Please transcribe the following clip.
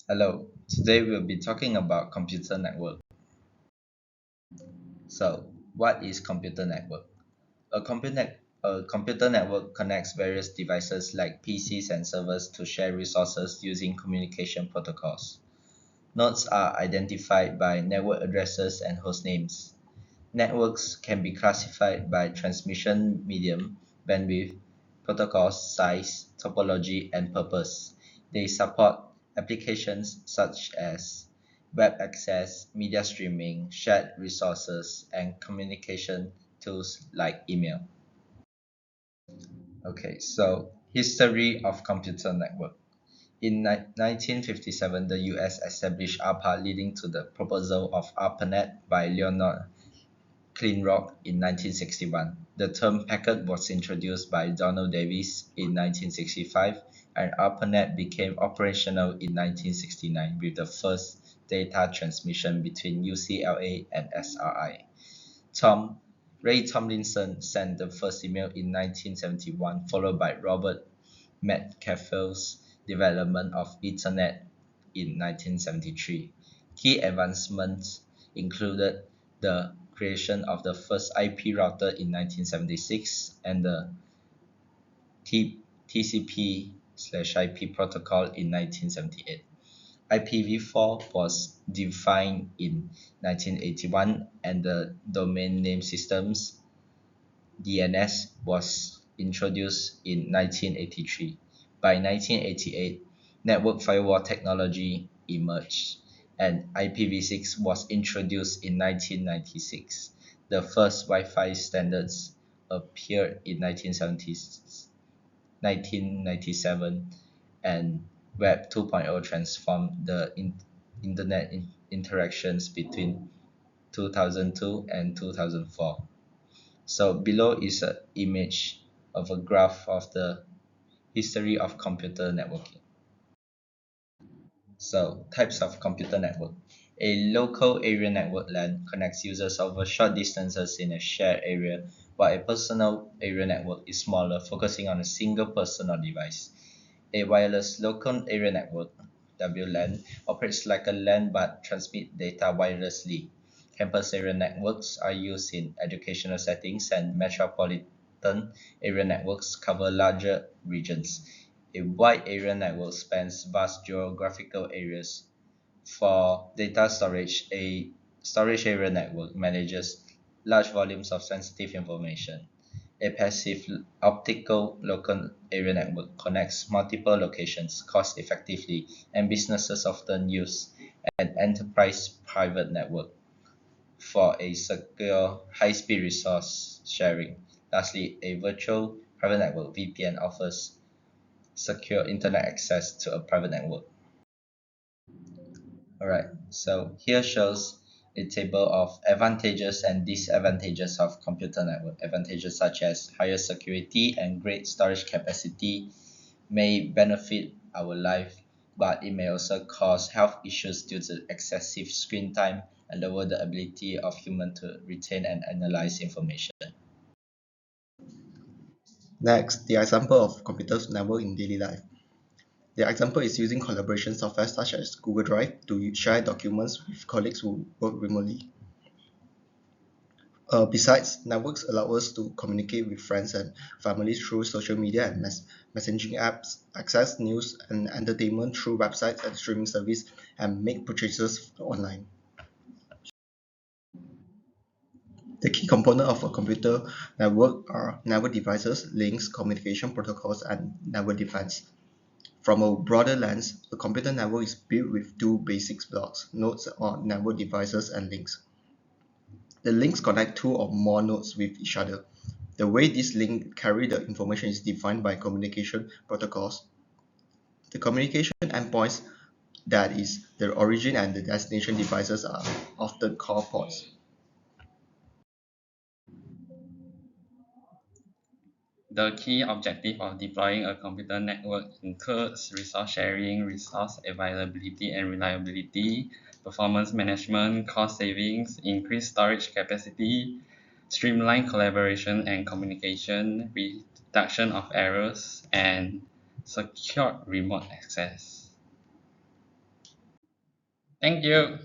Hello, today we'll be talking about computer network. So, what is computer network? A computer network connects various devices like PCs and servers to share resources using communication protocols. Nodes are identified by network addresses and host names. Networks can be classified by transmission medium, bandwidth, protocol size, topology, and purpose. They support applications such as web access, media streaming, shared resources, and communication tools like email. Okay, so history of computer network. In 1957, the US established ARPA, leading to the proposal of ARPANET by Leonard Kleinrock in 1961. The term packet was introduced by Donald Davis in 1965, and ARPANET became operational in 1969 with the first data transmission between UCLA and SRI. Tom Ray Tomlinson sent the first email in 1971, followed by Robert Metcalfe's development of Ethernet in 1973. Key advancements included the creation of the first IP router in 1976 and the TCP/IP protocol in 1978. IPv4 was defined in 1981 and the domain name systems DNS was introduced in 1983. By 1988, network firewall technology emerged, and IPv6 was introduced in 1996. The first Wi-Fi standards appeared in 1997, and Web 2.0 transformed the internet interactions between 2002 and 2004. So below is an image of a graph of the history of computer networking. So types of computer network. A local area network LAN connects users over short distances in a shared area, while a personal area network is smaller, focusing on a single person or device. A wireless local area network WLAN operates like a LAN but transmits data wirelessly. Campus area networks are used in educational settings, and metropolitan area networks cover larger regions. A wide area network spans vast geographical areas. For data storage, a storage area network manages large volumes of sensitive information. A passive optical local area network connects multiple locations cost effectively, and businesses often use an enterprise private network for a secure high-speed resource sharing. Lastly, a virtual private network VPN offers secure internet access to a private network. Alright, so here shows a table of advantages and disadvantages of computer network. Advantages such as higher security and great storage capacity may benefit our life, but it may also cause health issues due to excessive screen time and lower the ability of humans to retain and analyze information. Next, the example of computer network in daily life. The example is using collaboration software such as Google Drive to share documents with colleagues who work remotely. Besides, networks allow us to communicate with friends and families through social media and messaging apps, access news and entertainment through websites and streaming service, and make purchases online. The key component of a computer network are network devices, links, communication protocols, and network defense. From a broader lens, a computer network is built with two basic blocks: nodes or network devices and links. The links connect two or more nodes with each other. The way these links carry the information is defined by communication protocols. The communication endpoints, that is, the origin and the destination devices, are often called ports. The key objective of deploying a computer network includes resource sharing, resource availability and reliability, performance management, cost savings, increased storage capacity, streamlined collaboration and communication, reduction of errors, and secure remote access. Thank you.